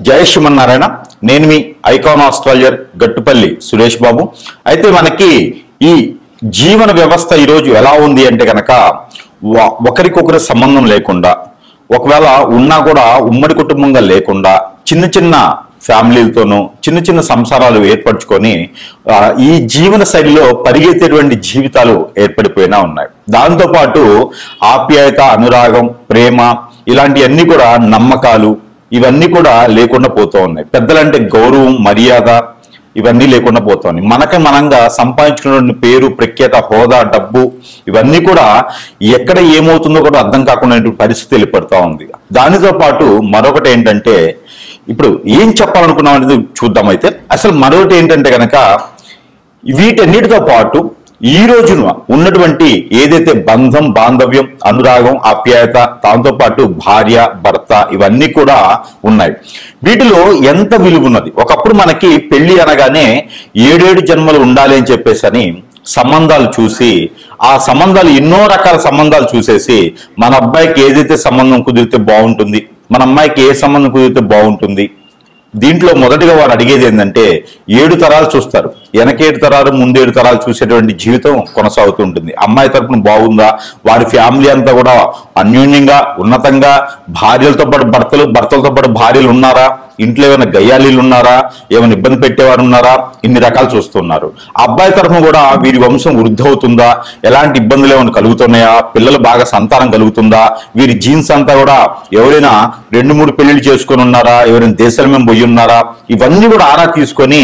జయ శ్రీమన్నారాయణ. నేను మీ icon astrologer Gattupalli Suresh Babu. అయితే మనకి ఈ జీవన వ్యవస్థ ఈరోజు ఎలా ఉంది అంటే కనుక ఒకరికొకరి సంబంధం లేకుండా, ఒకవేళ ఉన్నా కూడా ఉమ్మడి కుటుంబంగా లేకుండా చిన్న చిన్న ఫ్యామిలీలతోనూ చిన్న చిన్న సంసారాలు ఏర్పరచుకొని ఈ జీవన శైలిలో పరిగెత్తేటువంటి జీవితాలు ఏర్పడిపోయినా ఉన్నాయి. దాంతోపాటు ఆప్యాయత, అనురాగం, ప్రేమ ఇలాంటివన్నీ కూడా, నమ్మకాలు ఇవన్నీ కూడా లేకుండా పోతూ ఉన్నాయి. పెద్దలంటే గౌరవం, మర్యాద ఇవన్నీ లేకుండా పోతూ ఉన్నాయి. మనంగా సంపాదించుకున్న పేరు, ప్రఖ్యాత, హోదా, డబ్బు ఇవన్నీ కూడా ఎక్కడ ఏమవుతుందో కూడా అర్థం కాకుండా పరిస్థితి ఏర్పడుతూ ఉంది. దానితో పాటు మరొకటి ఏంటంటే, ఇప్పుడు ఏం చెప్పాలనుకున్నాం అనేది చూద్దాం. అయితే అసలు మరొకటి ఏంటంటే కనుక వీటన్నిటితో పాటు ఈ రోజున ఉన్నటువంటి ఏదైతే బంధం, బాంధవ్యం, అనురాగం, ఆప్యాయత, దాంతో పాటు భార్య, భర్త ఇవన్నీ కూడా ఉన్నాయి. వీటిలో ఎంత విలువ ఉన్నది. ఒకప్పుడు మనకి పెళ్లి అనగానే 7 జన్మలు ఉండాలి అని చెప్పేసి సంబంధాలు చూసి, ఆ సంబంధాలు ఎన్నో రకాల సంబంధాలు చూసేసి మన అబ్బాయికి ఏదైతే సంబంధం కుదిరితే బాగుంటుంది, మన అమ్మాయికి ఏ సంబంధం కుదిరితే బాగుంటుంది, దీంట్లో మొదటిగా వారు అడిగేది ఏంటంటే 7 తరాలు చూస్తారు. వెనక 7 తరాలు, ముందు 7 తరాలు చూసేటువంటి జీవితం కొనసాగుతూ ఉంటుంది. అమ్మాయి తరపున బాగుందా, వారి ఫ్యామిలీ అంతా కూడా అన్యోన్యంగా, ఉన్నతంగా, భార్యలతో పాటు భర్తలు, భర్తలతో పాటు భార్యలు ఉన్నారా, ఇంట్లో ఏమైనా గయ్యాలీలు ఉన్నారా, ఏమైనా ఇబ్బంది పెట్టేవారు ఉన్నారా, ఇన్ని రకాలు చూస్తున్నారు. అబ్బాయి తరఫున కూడా వీరి వంశం వృద్ధి అవుతుందా, ఎలాంటి ఇబ్బందులు ఏమైనా కలుగుతున్నాయా, పిల్లలు బాగా సంతానం కలుగుతుందా, వీరి జీన్స్ అంతా కూడా ఎవరైనా 2-3 పెళ్లిళ్ళు చేసుకొని ఉన్నారా, ఎవరైనా దేశాల మేము పోయి ఉన్నారా, ఇవన్నీ కూడా ఆరా తీసుకొని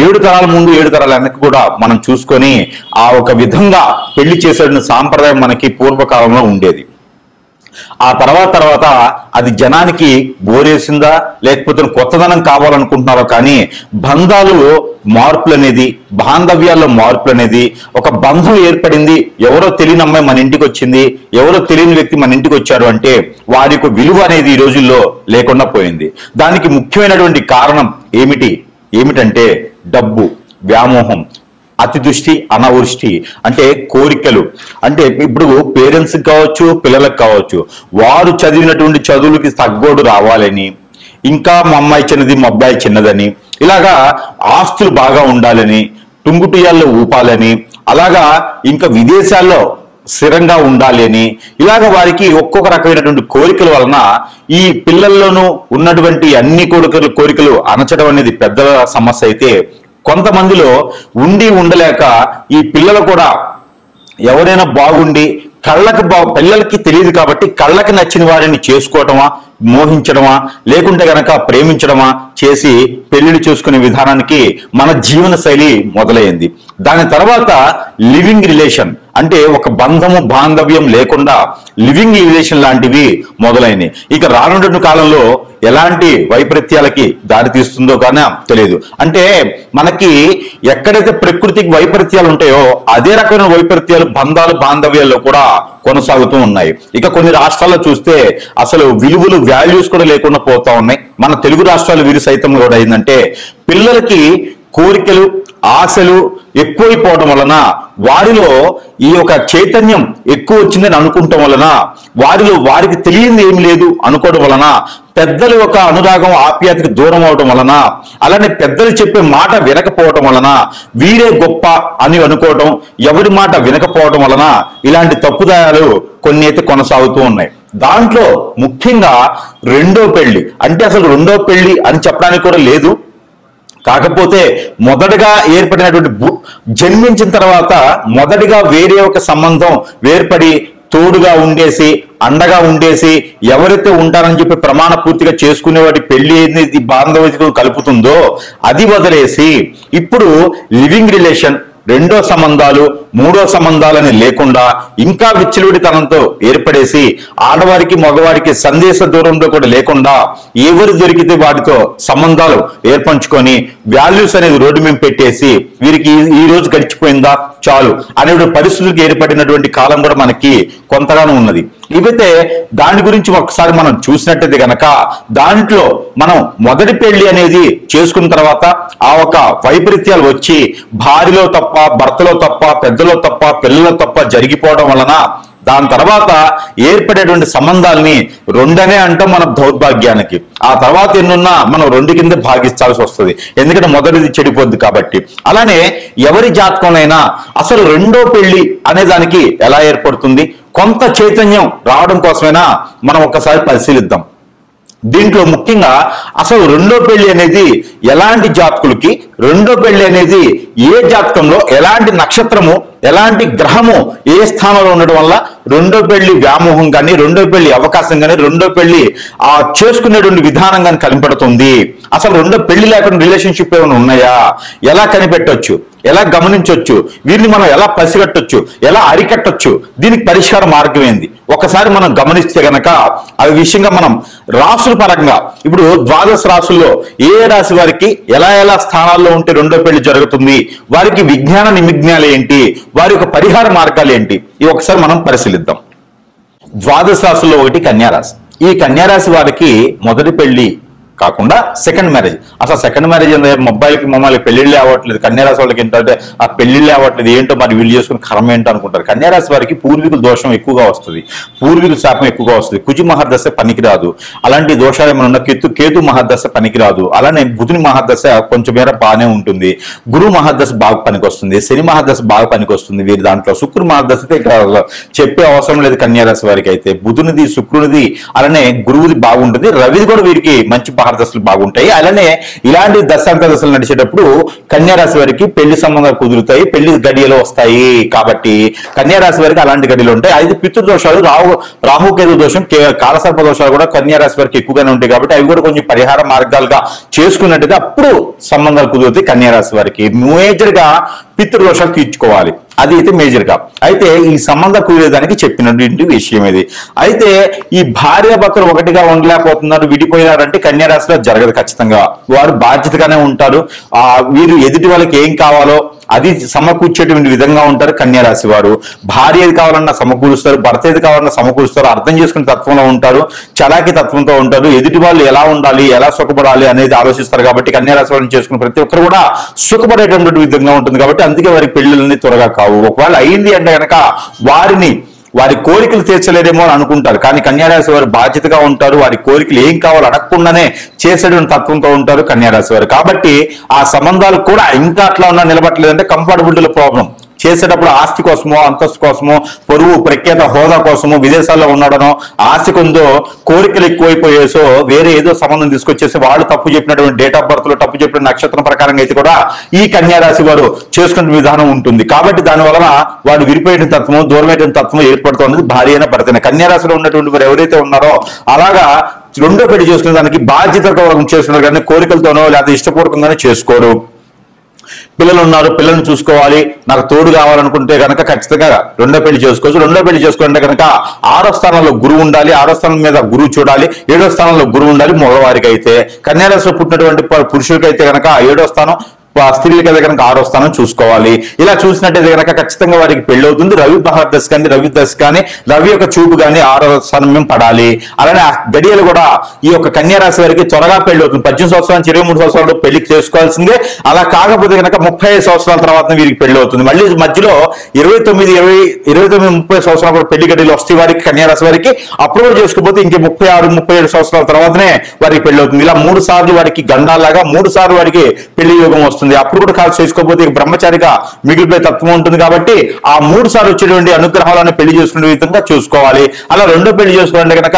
7 తరాల ముందు 7 తరాల వెనక్కి కూడా మనం చూసుకొని ఆ ఒక విధంగా పెళ్లి చేసే సాంప్రదాయం మనకి పూర్వకాలంలో ఉండేది. ఆ తర్వాత అది జనానికి బోరేసిందా, లేకపోతే కొత్తదనం కావాలనుకుంటున్నారో కానీ బంధాలు మార్పులు అనేది, బాంధవ్యాల్లో మార్పులు అనేది, ఒక బంధం ఏర్పడింది, ఎవరో తెలియని అమ్మాయి మన ఇంటికి వచ్చింది, ఎవరో తెలియని వ్యక్తి మన ఇంటికి వచ్చాడు అంటే వారి యొక్క విలువ అనేది ఈ రోజుల్లో లేకుండా పోయింది. దానికి ముఖ్యమైనటువంటి కారణం ఏమిటంటే డబ్బు, వ్యామోహం, అతిదృష్టి, అనావృష్టి, అంటే కోరికలు. అంటే ఇప్పుడు పేరెంట్స్కి కావచ్చు, పిల్లలకు కావచ్చు, వారు చదివినటువంటి చదువులకి తగ్గోడు రావాలని, ఇంకా మా అమ్మాయి చిన్నది, మా అబ్బాయి చిన్నదని, ఇలాగా ఆస్తులు బాగా ఉండాలని, టుంగుటియాల్లో ఊపాలని, అలాగా ఇంకా విదేశాల్లో స్థిరంగా ఉండాలి అని, ఇలాగ వారికి ఒక్కొక్క రకమైనటువంటి కోరికల వలన ఈ పిల్లల్లోనూ ఉన్నటువంటి అన్ని కోరికలు అణచడం అనేది పెద్దల సమస్య అయితే, కొంతమందిలో ఉండలేక ఈ పిల్లలు కూడా ఎవరైనా బాగుండి పిల్లలకి తెలియదు కాబట్టి కళ్ళకి నచ్చిన వారిని చేసుకోవటమా, మోహించడమా, లేకుంటే గనక ప్రేమించడమా చేసి పెళ్లిళ్ళు చూసుకునే విధానానికి మన జీవన శైలి మొదలైంది. దాని తర్వాత లివింగ్ రిలేషన్, అంటే ఒక బంధము, బాంధవ్యం లేకుండా లివింగ్ రిలేషన్ లాంటివి మొదలైనవి. ఇక రానున్న కాలంలో ఎలాంటి వైపరీత్యాలకి దారి తీస్తుందో కానీ తెలియదు. అంటే మనకి ఎక్కడైతే ప్రకృతికి వైపరీత్యాలు ఉంటాయో అదే రకమైన వైపరీత్యాలు బంధాలు, బాంధవ్యాల్లో కూడా కొనసాగుతూ ఉన్నాయి. ఇక కొన్ని రాష్ట్రాల్లో చూస్తే అసలు విలువలు, వాల్యూస్ కూడా లేకుండా పోతా ఉన్నాయి. మన తెలుగు రాష్ట్రాలు వీరు సైతం కూడా ఏంటంటే పిల్లలకి కోరికలు, ఆశలు ఎక్కువైపోవడం వలన, వారిలో ఈ యొక్క చైతన్యం ఎక్కువ వచ్చిందని అనుకుంటాం వలన, వారికి తెలియంది ఏమి లేదు అనుకోవడం వలన, పెద్దల యొక్క అనురాగం, ఆప్యాయతకి దూరం అవడం వలన, అలానే పెద్దలు చెప్పే మాట వినకపోవడం వలన, వీరే గొప్ప అని అనుకోవడం, ఎవరి మాట వినకపోవడం వలన ఇలాంటి తప్పుదాయాలు కొన్ని అయితే కొనసాగుతూ ఉన్నాయి. దాంట్లో ముఖ్యంగా రెండో పెళ్లి, అంటే అసలు రెండో పెళ్లి అని చెప్పడానికి కూడా లేదు. కాకపోతే మొదటగా ఏర్పడినటువంటి జన్మించిన తర్వాత మొదటిగా వేరే ఒక సంబంధం ఏర్పడి తోడుగా ఉండేసి, అండగా ఉండేసి, ఎవరైతే ఉంటారని చెప్పి ప్రమాణ పూర్తిగా చేసుకునే వాటి పెళ్లి ఏది బాంధవ్యం కలుపుతుందో అది వదిలేసి ఇప్పుడు లివింగ్ రిలేషన్, రెండో సంబంధాలు, మూడో సంబంధాలని లేకుండా ఇంకా విచ్చలవిడితనంతో ఏర్పడేసి ఆడవారికి, మగవారికి సందేశ దూరంలో కూడా లేకుండా ఎవరు దొరికితే వాటితో సంబంధాలు ఏర్పంచుకొని వాల్యూస్ అనేది రోడ్డు మీద పెట్టేసి వీరికి ఈ రోజు గడిచిపోయిందా చాలు అనే పరిస్థితులకు ఏర్పడినటువంటి కాలం కూడా మనకి కొంతగానో ఉన్నది. ఇవైతే దాని గురించి ఒకసారి మనం చూసినట్టయితే గనక దాంట్లో మనం మొదటి పెళ్లి అనేది చేసుకున్న తర్వాత ఆ ఒక వైపరీత్యాలు వచ్చి భార్యలో తప్ప, భర్తలో తప్ప, పెద్దలో తప్ప, పిల్లలో తప్ప జరిగిపోవడం వలన దాని తర్వాత ఏర్పడేటువంటి సంబంధాలని రెండనే అంటాం మన దౌర్భాగ్యానికి. ఆ తర్వాత ఎన్నున్నా మనం రెండు కింద భాగిస్తాల్సి వస్తుంది, ఎందుకంటే మొదటిది చెడిపోద్ది కాబట్టి. అలానే ఎవరి జాతకంలోనైనా అసలు రెండో పెళ్లి అనే దానికి ఎలా ఏర్పడుతుంది, కొంత చైతన్యం రావడం కోసమైనా మనం ఒక్కసారి పరిశీలిద్దాం. దీంట్లో ముఖ్యంగా అసలు రెండో పెళ్లి అనేది ఎలాంటి జాతకులకి, రెండో పెళ్లి అనేది ఏ జాతకంలో ఎలాంటి నక్షత్రము ఎలాంటి గ్రహము ఏ స్థానంలో ఉండడం వల్ల రెండో పెళ్లి వ్యామోహం కానీ, రెండో పెళ్లి అవకాశం కానీ, రెండో పెళ్లి చేసుకునేటువంటి విధానం కానీ కనిపెడుతుంది. అసలు రెండో పెళ్లి లేకుండా రిలేషన్షిప్ ఏమైనా ఉన్నాయా, ఎలా కనిపెట్టొచ్చు, ఎలా గమనించవచ్చు, వీరిని మనం ఎలా పసిగట్టొచ్చు, ఎలా అరికట్టొచ్చు, దీనికి పరిష్కార మార్గం ఏంది ఒకసారి మనం గమనిస్తే గనక ఆ విషయంగా మనం రాసుల పరంగా ఇప్పుడు ద్వాదశ రాసుల్లో ఏ రాశి వారికి ఎలా ఎలా స్థానాల్లో ఉంటే రెండో పెళ్లి జరుగుతుంది, వారికి విజ్ఞాన నిమిజ్ఞాలు ఏంటి, వారి యొక్క పరిహార మార్గాలు ఏంటి, ఇవి ఒకసారి మనం పరిశీలిద్దాం. ద్వాదశ రాశుల్లో ఒకటి కన్యారాశి. ఈ కన్యారాశి వారికి మొదటి పెళ్లి కాకుండా సెకండ్ మ్యారేజ్. అసలు సెకండ్ మ్యారేజ్ మొబైల్కి మమ్మల్ని పెళ్లిళ్ళే అవ్వట్లేదు, కన్యారాశి వాళ్ళకి ఏంటంటే ఆ పెళ్లిళ్ళే అవ్వట్లేదు, ఏంటో మరి వీళ్ళు చేసుకుని కర్మ ఏంటో అనుకుంటారు. కన్యారాశి వారికి పూర్వీకుల దోషం ఎక్కువగా వస్తుంది, పూర్వీకుల శాపం ఎక్కువగా వస్తుంది. కుజు మహర్దశ పనికిరాదు, అలాంటి దోషాలు ఏమైనా ఉన్న కేతు మహర్దశ పనికిరాదు. అలానే బుధుని మహర్దశ కొంచెం మేర బాగానే ఉంటుంది, గురు మహర్దశ బాగా పనికొస్తుంది, శని మహర్దశ బాగా పనికొస్తుంది వీరి దాంట్లో. శుక్రు మహర్దశ చెప్పే అవసరం లేదు కన్యారాశి వారికి. అయితే బుధునిది, శుక్రునిది, అలానే గురువుది బాగుంటుంది, రవిది కూడా వీరికి మంచి దశలు బాగుంటాయి. అలానే ఇలాంటి దశాంత దశలు నడిచేటప్పుడు కన్యారాశి వారికి పెళ్లి సంబంధాలు కుదురుతాయి, పెళ్లి గడియలు వస్తాయి. కాబట్టి కన్యారాశి వారికి అలాంటి గడియలు ఉంటాయి. అయితే పితృదోషాలు, రాహుకేతు దోషం, కాలసర్ప దోషాలు కూడా కన్యారాశి వారికి ఎక్కువగానే ఉంటాయి. కాబట్టి అవి కూడా కొంచెం పరిహార మార్గాలుగా చేసుకున్నట్టుగా అప్పుడు సంబంధాలు కుదురుతాయి కన్యారాశి వారికి. మేజర్ గా పితృదోషాలు తీర్చుకోవాలి, అది అయితే మేజర్ గా. అయితే ఈ సంబంధం కుదిరేదానికి చెప్పినటువంటి విషయం ఇది. అయితే ఈ భార్య భర్తలు ఒకటిగా ఉండలేకపోతున్నారు, విడిపోయినారంటే కన్యారాశిలో జరగదు. ఖచ్చితంగా వారు బాధ్యతగానే ఉంటారు. వీరు ఎదుటి వాళ్ళకి ఏం కావాలో అది సమకూర్చేటువంటి విధంగా ఉంటారు కన్యారాశి వారు. భార్య ఏది కావాలన్నా సమకూరుస్తారు, భర్త ఏది కావాలన్నా సమకూరుస్తారు, అర్థం చేసుకునే తత్వంలో ఉంటారు, చలాకి తత్వంతో ఉంటారు. ఎదుటి వాళ్ళు ఎలా ఉండాలి, ఎలా సుఖపడాలి అనేది ఆలోచిస్తారు. కాబట్టి కన్యారాశి వారిని చేసుకున్న ప్రతి ఒక్కరు కూడా సుఖపడేటటువంటి విధంగా ఉంటుంది. కాబట్టి అందుకే వారికి పెళ్లిళ్ళని త్వరగా కావు. ఒకవేళ అయింది అంటే కనుక వారి కోరికలు తీర్చలేదేమో అని అనుకుంటారు. కానీ కన్యారాశి వారు బాధ్యతగా ఉంటారు, వారి కోరికలు ఏం కావాలో అడగకుండానే చేసేటువంటి తత్వంతో ఉంటారు కన్యారాశి వారు. కాబట్టి ఆ సంబంధాలు కూడా ఇంకా అట్లా ఉన్నా నిలబట్టలేదంటే కంఫర్టబిలిటీలో ప్రాబ్లం. చేసేటప్పుడు ఆస్తి కోసమో, అంతస్తు కోసమో, పొరుగు ప్రఖ్యాత హోదా కోసమో, విదేశాల్లో ఉండడనో, ఆస్తి కొందో, కోరికలు ఎక్కువైపోయేసో వేరే ఏదో సంబంధం తీసుకొచ్చేసి వాళ్ళు తప్పు చెప్పినటువంటి డేట్ ఆఫ్ బర్త్ లో తప్పు చెప్పిన నక్షత్రం ప్రకారంగా అయితే కూడా ఈ కన్యారాశి వారు చేసుకునే విధానం ఉంటుంది. కాబట్టి దాని వలన వాడు విరిపోయిన తత్వం, దూరమైన తత్వం ఏర్పడుతుంది భార్య అయినా భర్తనే. కన్యారాశిలో ఉన్నటువంటి వారు ఎవరైతే ఉన్నారో అలాగా రెండో పెళ్లి చేసుకునే దానికి బాధ్యతగా చేసుకున్నారు, కానీ కోరికలతోనో లేదా ఇష్టపూర్వకంగానే చేసుకోరు. పిల్లలు ఉన్నారు, పిల్లల్ని చూసుకోవాలి, నాకు తోడు కావాలనుకుంటే కనుక ఖచ్చితంగా రెండో పెళ్లి చేసుకోవచ్చు. రెండో పెళ్లి చేసుకోవాలంటే కనుక 6వ స్థానంలో గురువు ఉండాలి, 6వ స్థానం మీద గురువు చూడాలి, 7వ స్థానంలో గురువు ఉండాలి. మగవారికి అయితే కన్యారాశిలో పుట్టినటువంటి పురుషులకి అయితే కనుక 7వ స్థానం, స్త్రీలకి అయితే కనుక 6వ స్థానం చూసుకోవాలి. ఇలా చూసినట్టయితే కనుక ఖచ్చితంగా వారికి పెళ్లి అవుతుంది. రవి మహర్దశ కానీ, రవి దశ కానీ, రవి యొక్క చూపు కానీ 6వ స్థానం పడాలి. అలానే గడియలు కూడా ఈ యొక్క కన్యారాశి వారికి త్వరగా పెళ్లి అవుతుంది. 18 సంవత్సరాల నుంచి 23 సంవత్సరాలు పెళ్లి చేసుకోవాల్సిందే. అలా కాకపోతే కనుక 35 సంవత్సరాల తర్వాత వీరికి పెళ్లి అవుతుంది. మళ్ళీ మధ్యలో 29, 30 సంవత్సరాలు కూడా పెళ్లి గడియలు వస్తే వారికి కన్యారాశి వారికి అప్పుడు కూడా చేసుకోకపోతే ఇంకే 36, 37 సంవత్సరాల తర్వాతనే వారికి పెళ్లి అవుతుంది. ఇలా 3 సార్లు వారికి గండాలాగా 3 సార్లు వారికి పెళ్లి యోగం వస్తుంది. అప్పుడు కూడా కాల్ చేసుకోకపోతే బ్రహ్మచారిగా మిగిలిపోయే తత్వం ఉంటుంది. కాబట్టి ఆ 3 సార్లు వచ్చేటువంటి అనుగ్రహాలను పెళ్లి చేసుకునే విధంగా చూసుకోవాలి. అలా రెండో పెళ్లి చేసుకోవాలంటే కనుక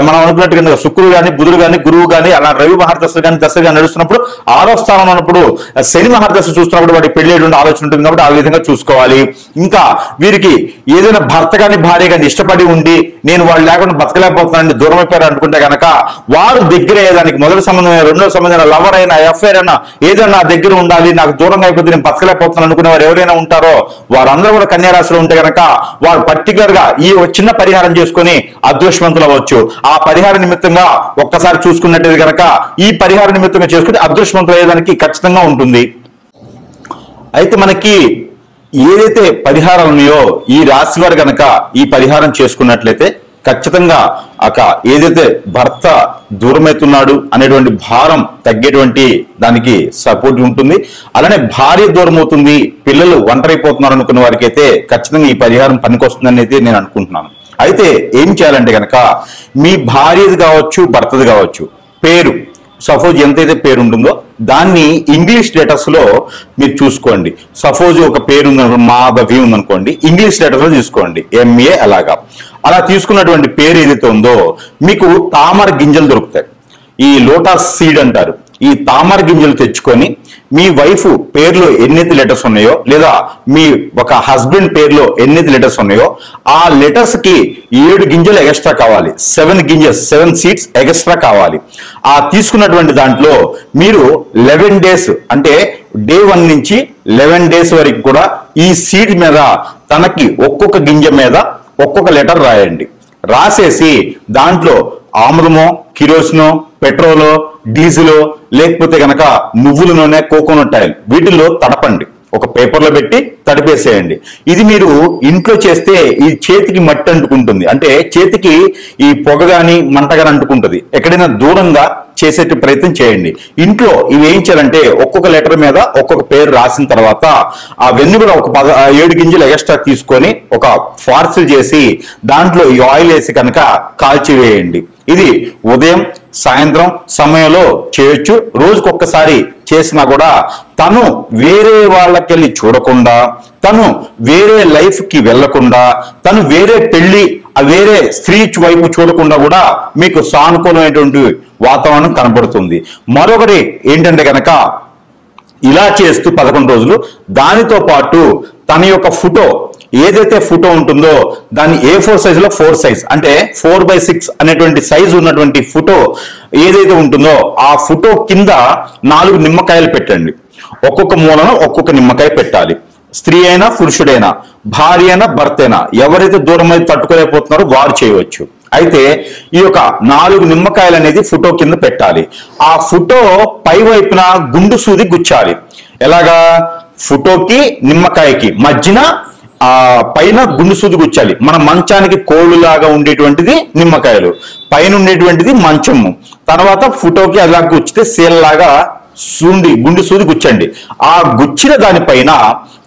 మనం అనుకున్నట్టు కనుక శుక్రుడు కానీ, బుధుడు కానీ, గురువు కానీ, అలా రవి మహర్దశ కానీ దశగా నడుస్తున్నప్పుడు 6వ స్థానం ఉన్నప్పుడు శని మహర్దశ చూస్తున్నప్పుడు వాటి పెళ్లి ఆలోచన ఉంటుంది. కాబట్టి ఆ విధంగా చూసుకోవాలి. ఇంకా వీరికి ఏదైనా భర్త కానీ, భార్య కానీ ఇష్టపడి ఉండి నేను వాళ్ళు లేకుండా బతకలేకపోతున్నాను, దూరం అయిపోయారు అనుకుంటే కనుక వారు దగ్గర అయ్యేదానికి మొదటి సంబంధం, రెండో సంబంధం, లవర్ అయినా, ఎఫ్ఐఆర్ అయినా ఏదైనా దగ్గర ఉండాలి, నాకు దూరంగా అయిపోతే నేను బతకలేకపోతున్నాను అనుకునే వారు ఎవరైనా ఉంటారో వారందరూ కూడా కన్యారాశిలో ఉంటే కనుక వారు పర్టికులర్ గా ఈ చిన్న పరిహారం చేసుకుని అదృష్టవంతులు అవ్వచ్చు. ఆ పరిహార నిమిత్తంగా ఒక్కసారి చూసుకున్నట్టు కనుక ఈ పరిహార నిమిత్తంగా చేసుకుని అదృష్టవంతులు అయ్యేదానికి ఖచ్చితంగా ఉంటుంది. అయితే మనకి ఏదైతే పరిహారాలు ఉన్నాయో ఈ రాశి వారు కనుక ఈ పరిహారం చేసుకున్నట్లయితే ఖచ్చితంగా ఏదైతే భర్త దూరమవుతున్నాడు అనేటువంటి భారం తగ్గేటువంటి దానికి సపోర్ట్ ఉంటుంది. అలానే భార్య దూరం అవుతుంది, పిల్లలు ఒంటరైపోతున్నారు అనుకున్న వారికి అయితే ఖచ్చితంగా ఈ పరిహారం పనికొస్తుందని అయితే నేను అనుకుంటున్నాను. అయితే ఏం చేయాలంటే కనుక మీ భార్యది కావచ్చు, భర్తది కావచ్చు, పేరు సపోజ్ ఎంతైతే పేరు ఉంటుందో దాన్ని ఇంగ్లీష్ లెటర్స్ లో మీరు చూసుకోండి. సపోజ్ ఒక పేరు ఉందనుకోండి, మాధవి ఉందనుకోండి, ఇంగ్లీష్ లెటర్స్ లో తీసుకోండి MA. అలా తీసుకున్నటువంటి పేరు ఏదైతే ఉందో మీకు తామర గింజలు దొరుకుతాయి. ఈ లోటస్ సీడ్ అంటారు. ఈ తామర గింజలు తెచ్చుకొని మీ వైఫ్ పేరులో ఎన్నైతే లెటర్స్ ఉన్నాయో, లేదా మీ ఒక హస్బెండ్ పేరులో ఎన్నైతే లెటర్స్ ఉన్నాయో ఆ లెటర్స్ కి 7 గింజలు ఎక్స్ట్రా కావాలి. 7 సీడ్స్ ఎక్స్ట్రా కావాలి. ఆ తీసుకున్నటువంటి దాంట్లో మీరు 11 డేస్ అంటే డే 1 నుంచి 11 డేస్ వరకు కూడా ఈ సీడ్ మీద తనకి ఒక్కొక్క గింజ మీద ఒక్కొక్క లెటర్ రాయండి. రాసేసి దాంట్లో ఆముదమో, కిరోసినో, పెట్రోలో, డీజిలో, లేకపోతే గనక నువ్వుల నూనె, కోకోనట్ ఆయిల్ వీటిల్లో తడపండి. ఒక పేపర్లో పెట్టి తడిపేసేయండి. ఇది మీరు ఇంట్లో చేస్తే ఈ చేతికి మట్టి అంటుకుంటుంది, అంటే చేతికి ఈ పొగ గాని మంట గాని అంటుకుంటుంది. ఎక్కడైనా దూరంగా చేసే ప్రయత్నం చేయండి. ఇంట్లో ఇవి ఏం చేయాలంటే ఒక్కొక్క లెటర్ మీద ఒక్కొక్క పేరు రాసిన తర్వాత అవన్నీ కూడా ఒక 7 గింజలు ఎక్స్ట్రా తీసుకొని ఒక పార్సల్ చేసి దాంట్లో ఈ ఆయిల్ వేసి కనుక కాల్చివేయండి. ఇది ఉదయం సాయంత్రం సమయంలో చేయొచ్చు. రోజుకొక్కసారి చేసినా కూడా తను వేరే వాళ్ళకెళ్ళి చూడకుండా, తను వేరే లైఫ్ కి వెళ్లకుండా, తను వేరే పెళ్లి వేరే స్త్రీ వైపు చూడకుండా కూడా మీకు సానుకూలమైనటువంటి వాతావరణం కనబడుతుంది. మరొకటి ఏంటంటే కనుక ఇలా చేస్తూ 11 రోజులు దానితో పాటు తన యొక్క ఫోటో ఏదైతే ఫోటో ఉంటుందో దాన్ని A4 సైజులో 4 సైజ్ అంటే 4/6 అనేటువంటి సైజు ఉన్నటువంటి ఫోటో ఏదైతే ఉంటుందో ఆ ఫోటో కింద 4 నిమ్మకాయలు పెట్టండి. ఒక్కొక్క మూలన ఒక్కొక్క నిమ్మకాయ పెట్టాలి. స్త్రీ అయినా పురుషుడైనా, భార్య అయినా భర్త అయినా, ఎవరైతే దూరం అయితే తట్టుకోలేకపోతున్నారో వారు చేయవచ్చు. అయితే ఈ యొక్క 4 నిమ్మకాయలు అనేది ఫోటో కింద పెట్టాలి. ఆ ఫోటో పై వైపున గుండు సూది గుచ్చాలి. ఎలాగా? ఫోటోకి నిమ్మకాయకి మధ్యన పైన గుండు సూది గుచ్చాలి. మన మంచానికి కోళ్ళులాగా ఉండేటువంటిది నిమ్మకాయలు, పైన ఉండేటువంటిది మంచము. తర్వాత ఫోటోకి అలా గుచ్చితే సీలలాగా గుండు సూది గుచ్చండి. ఆ గుచ్చిన దానిపైన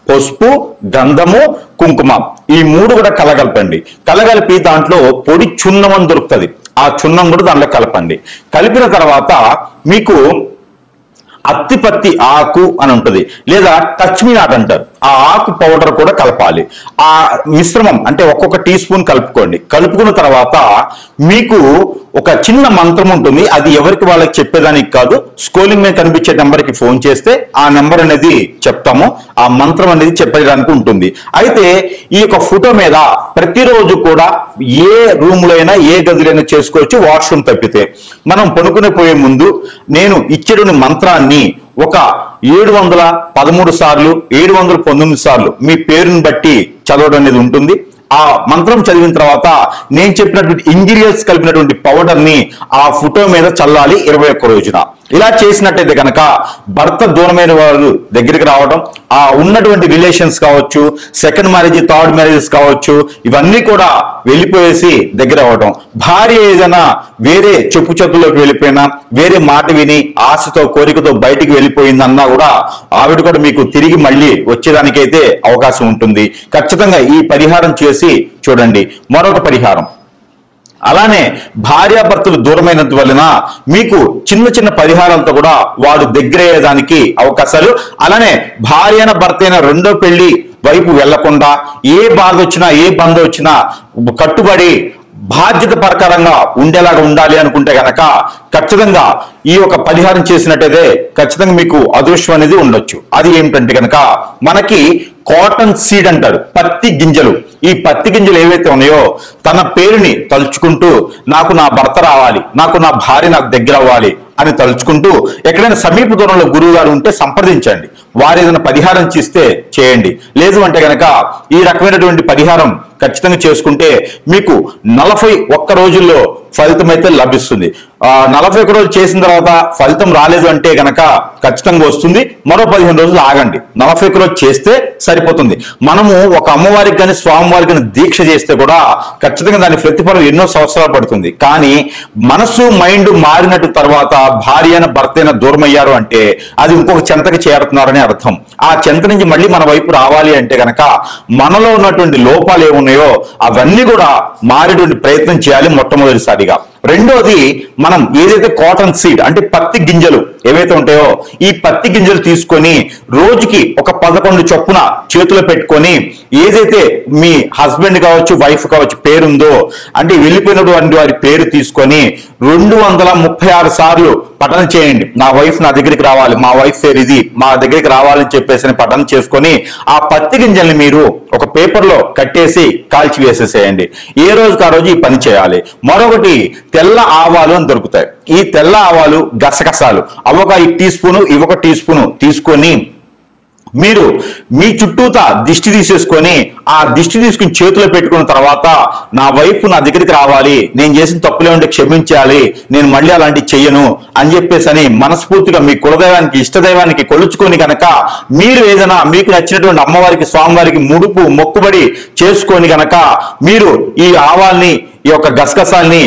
పసుపు, గంధము, కుంకుమ ఈ 3 కూడా కలగలపండి. కలగలిపి దాంట్లో పొడి చున్నం అని దొరుకుతుంది. ఆ చున్నం కూడా దాంట్లో కలపండి. కలిపిన తర్వాత మీకు అత్తిపత్తి ఆకు అని ఉంటుంది, లేదా టచ్ మీ నాట్ అంటారు. ఆ ఆకు పౌడర్ కూడా కలపాలి. ఆ మిశ్రమం అంటే ఒక్కొక్క టీ స్పూన్ కలుపుకోండి. కలుపుకున్న తర్వాత మీకు ఒక చిన్న మంత్రం ఉంటుంది. అది ఎవరికి వాళ్ళకి చెప్పేదానికి కాదు, స్క్రోలింగ్ మీద కనిపించే నెంబర్కి ఫోన్ చేస్తే ఆ నెంబర్ అనేది చెప్తాము. ఆ మంత్రం అనేది చెప్పడానికి ఉంటుంది. అయితే ఈ యొక్క ఫోటో మీద ప్రతిరోజు కూడా ఏ రూమ్లో అయినా ఏ గదిలో చేసుకోవచ్చు, వాష్రూమ్ తప్పితే. మనం పడుకునే పోయే ముందు నేను ఇచ్చేటువంటి మంత్రాన్ని ఒక 713 సార్లు 719 సార్లు మీ పేరుని బట్టి చదవడం అనేది ఉంటుంది. ఆ మంత్రం చదివిన తర్వాత నేను చెప్పినటువంటి ఇంగ్రీడియంట్స్ కలిపినటువంటి పౌడర్ ని ఆ ఫోటో మీద చల్లాలి 21 రోజున. ఇలా చేసినట్టయితే కనుక భర్త దూరమైన వారు దగ్గరికి రావడం, ఆ ఉన్నటువంటి రిలేషన్స్ కావచ్చు, సెకండ్ మ్యారేజ్, థర్డ్ మ్యారేజెస్ కావచ్చు, ఇవన్నీ కూడా వెళ్ళిపోయేసి దగ్గర అవడం. భార్య ఏదైనా వేరే చెప్పు చెప్పులోకి వెళ్ళిపోయినా, వేరే మాట విని ఆశతో కోరికతో బయటికి వెళ్ళిపోయిందన్నా కూడా ఆవిడ కూడా మీకు తిరిగి మళ్ళీ వచ్చేదానికైతే అవకాశం ఉంటుంది. ఖచ్చితంగా ఈ పరిహారం చేసి చూడండి. మరొక పరిహారం, అలానే భార్యాభర్తలు దూరమైనందు వలన మీకు చిన్న చిన్న పరిహారాలతో కూడా వాడు దగ్గరయ్యేదానికి అవకాశాలు. అలానే భార్యన భర్త అయిన రెండో పెళ్లి వైపు వెళ్లకుండా ఏ బాధ వచ్చినా ఏ బంధం వచ్చినా కట్టుబడి బాధ్యత ప్రకారంగా ఉండేలాగా ఉండాలి అనుకుంటే గనక ఖచ్చితంగా ఈ యొక్క పరిహారం చేసినట్టయితే ఖచ్చితంగా మీకు అదృష్టం అనేది ఉండొచ్చు. అది ఏమిటంటే కనుక మనకి కాటన్ సీడ్ అంటారు, పత్తి గింజలు. ఈ పత్తి గింజలు ఏవైతే ఉన్నాయో తన పేరుని తలుచుకుంటూ నాకు నా భర్త రావాలి, నాకు నా భార్య నాకు దగ్గర అవ్వాలి అని తలుచుకుంటూ ఎక్కడైనా సమీప దూరంలో గురువు గారు ఉంటే సంప్రదించండి. వారు ఏదైనా పరిహారం చేస్తే చేయండి. లేదు అంటే కనుక ఈ రకమైనటువంటి పరిహారం ఖచ్చితంగా చేసుకుంటే మీకు 41 రోజుల్లో ఫలితం అయితే లభిస్తుంది. 41 రోజులు చేసిన తర్వాత ఫలితం రాలేదు అంటే గనక ఖచ్చితంగా వస్తుంది. మరో 15 రోజులు ఆగండి. 41 రోజులు చేస్తే సరిపోతుంది. మనము ఒక అమ్మవారికి కానీ స్వామివారికి కానీ దీక్ష చేస్తే కూడా ఖచ్చితంగా దాని ప్రతిఫలం ఎన్నో సంవత్సరాలు పడుతుంది. కానీ మనసు మైండ్ మారినట్టు తర్వాత భార్య అయిన భర్త అయినా దూరం అయ్యారు అంటే అది ఇంకొక చెంతకి చేరుతున్నారని అర్థం. ఆ చెంత నుంచి మళ్ళీ మన వైపు రావాలి అంటే గనక మనలో ఉన్నటువంటి లోపాలు ఏమున్నాయో అవన్నీ కూడా మారేటువంటి ప్రయత్నం చేయాలి మొట్టమొదటిసారిగా. రెండోది, మనం ఏదైతే కాటన్ సీడ్ అంటే పత్తి గింజలు ఏవైతే ఉంటాయో ఈ పత్తి గింజలు తీసుకొని రోజుకి ఒక 11 చొప్పున చేతిలో పెట్టుకొని ఏదైతే మీ హస్బెండ్ కావచ్చు వైఫ్ కావచ్చు పేరుందో అంటే వెళ్ళిపోయినటువంటి వారి పేరు తీసుకొని 236 సార్లు పఠనం చేయండి. నా వైఫ్ నా దగ్గరికి రావాలి, మా వైఫ్ పేరు ఇది, మా దగ్గరికి రావాలని చెప్పేసి పఠనం చేసుకొని ఆ పత్తి గింజల్ని మీరు ఒక పేపర్లో కట్టేసి కాల్చి వేసేసేయండి. ఏ రోజుకి ఆ రోజు ఈ పని చేయాలి. మరొకటి, తెల్ల ఆవాలు అని దొరుకుతాయి. ఈ తెల్ల ఆవాలు గసగసాలు అవొక టీ స్పూను ఇవొక టీ స్పూను తీసుకొని మీరు మీ చుట్టూతా దిష్టి తీసేసుకొని ఆ దిష్టి తీసుకుని చేతిలో పెట్టుకున్న తర్వాత నా వైఫ్ నా దగ్గరికి రావాలి, నేను చేసిన తప్పులే ఉంటే క్షమించాలి, నేను మళ్ళీ అలాంటివి చెయ్యను అని చెప్పేసి మనస్ఫూర్తిగా మీ కులదైవానికి ఇష్టదైవానికి కొలుచుకొని కనుక మీరు ఏదైనా మీకు నచ్చినటువంటి అమ్మవారికి స్వామివారికి ముడుపు మొక్కుబడి చేసుకొని కనుక మీరు ఈ ఆవాల్ని ఈ యొక్క గసగసాల్ని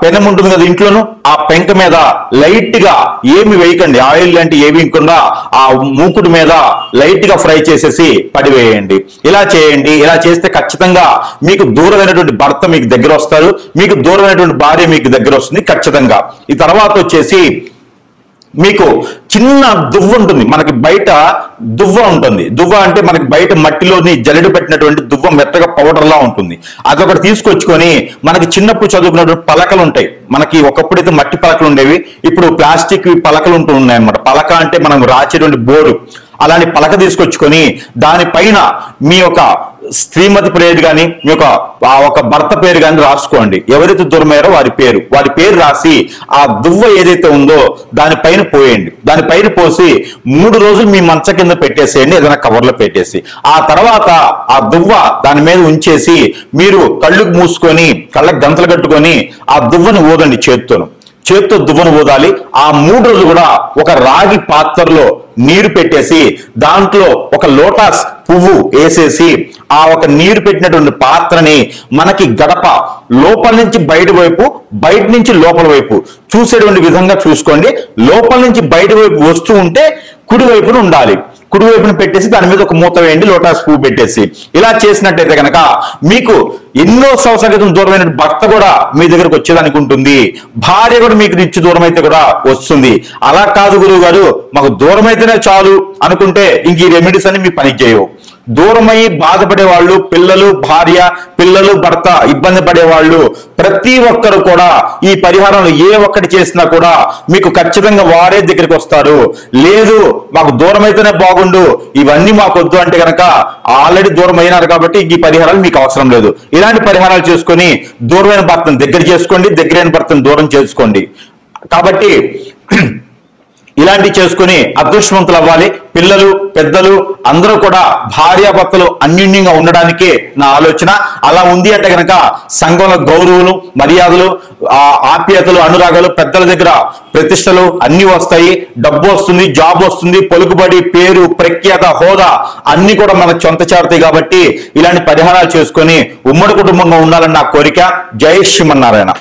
పెనం ఉంటుంది కదా ఇంట్లోను, ఆ పెంక మీద లైట్ గా ఏమి వేయకండి, ఆయిల్ లాంటి ఏమి వేయకుండా ఆ మూకుడు మీద లైట్ గా ఫ్రై చేసేసి పడివేయండి. ఇలా చేయండి. ఇలా చేస్తే ఖచ్చితంగా మీకు దూరమైనటువంటి భర్త మీకు దగ్గర వస్తారు, మీకు దూరమైనటువంటి భార్య మీకు దగ్గర వస్తుంది ఖచ్చితంగా. ఈ తర్వాత వచ్చేసి మీకు చిన్న దువ్వ ఉంటుంది, మనకి బయట దువ్వ ఉంటుంది. దువ్వ అంటే మనకి బయట మట్టిలోని జల్లెడ పెట్టినటువంటి దువ్వ మెత్తగా పౌడర్ లా ఉంటుంది. అదొకటి తీసుకొచ్చుకొని మనకి చిన్నప్పుడు చదువుకున్నటువంటి పలకలు ఉంటాయి. మనకి ఒకప్పుడైతే మట్టి పలకలు ఉండేవి, ఇప్పుడు ప్లాస్టిక్ పలకలు ఉంటూ ఉన్నాయి అన్నమాట. పలక అంటే మనం రాసేటువంటి బోర్డు, అలాంటి పలక తీసుకొచ్చుకొని దానిపైన మీ యొక్క శ్రీమతి పేరు కానీ మీ ఒక భర్త పేరు కానీ రాసుకోండి. ఎవరైతే దూరమయ్యారో వారి పేరు రాసి ఆ దువ్వ ఏదైతే ఉందో దానిపైన పోయండి. దానిపైన పోసి 3 రోజులు మీ మంచ కింద పెట్టేసేయండి, ఏదైనా కవర్లో పెట్టేసి. ఆ తర్వాత ఆ దువ్వ దాని మీద ఉంచేసి మీరు కళ్ళు మూసుకొని కళ్ళకు గంతలు కట్టుకొని ఆ దువ్వను ఊదండి. చేత్తో దువ్వను ఊదాలి. ఆ 3 రోజులు కూడా ఒక రాగి పాత్రలో నీరు పెట్టేసి దాంట్లో ఒక లోటస్ పువ్వు వేసేసి ఆ ఒక నీరు పెట్టినటువంటి పాత్రని మనకి గడప లోపల నుంచి బయట వైపు, బయట నుంచి లోపల వైపు చూసేటువంటి విధంగా చూసుకోండి. లోపల నుంచి బయట వైపు వస్తూ ఉంటే కుడి వైపున ఉండాలి. కుడి వైపున పెట్టేసి దాని మీద ఒక మూత వేయండి, లోటస్ పువ్వు పెట్టేసి. ఇలా చేసినట్టయితే కనుక మీకు ఎన్నో సంవత్సరాల క్రితం దూరమైన భర్త కూడా మీ దగ్గరకు వచ్చేదానికి ఉంటుంది. భార్య కూడా మీకు నుంచి దూరం అయితే కూడా వస్తుంది. అలా కాదు గురువు గారు మాకు దూరం అయితేనే చాలు అనుకుంటే ఇంక ఈ రెమెడీస్ అని మీ పని చేయవు. దూరమై బాధపడే వాళ్ళు, పిల్లలు భార్య, పిల్లలు భర్త ఇబ్బంది పడేవాళ్ళు ప్రతి ఒక్కరు కూడా ఈ పరిహారంలో ఏ ఒక్కటి చేసినా కూడా మీకు ఖచ్చితంగా వారే దగ్గరికి వస్తారు. లేదు మాకు దూరం అయితేనే బాగుండు, ఇవన్నీ మాకు వద్దు అంటే కనుక ఆల్రెడీ దూరం అయినారు కాబట్టి ఈ పరిహారాలు మీకు అవసరం లేదు. ఇలాంటి పరిహారాలు చేసుకొని దూరమైన భర్తను దగ్గర చేసుకోండి, దగ్గరైన భర్తను దూరం చేసుకోండి. కాబట్టి ఇలాంటి చేసుకుని అదృష్టవంతులు అవ్వాలి. పిల్లలు పెద్దలు అందరూ కూడా భార్యాభర్తలు అన్యోన్యంగా ఉండడానికే నా ఆలోచన. అలా ఉంది అంటే కనుక సంఘంలో గౌరవులు మర్యాదలు ఆప్యాయతలు అనురాగాలు పెద్దల దగ్గర ప్రతిష్టలు అన్ని వస్తాయి, డబ్బు వస్తుంది, జాబ్ వస్తుంది, పలుకుబడి పేరు ప్రఖ్యాత హోదా అన్ని కూడా మనకు సొంత చేరుతాయి. కాబట్టి ఇలాంటి పరిహారాలు చేసుకొని ఉమ్మడి కుటుంబంగా ఉండాలని నా కోరిక. జై శ్రీమన్నారాయణ.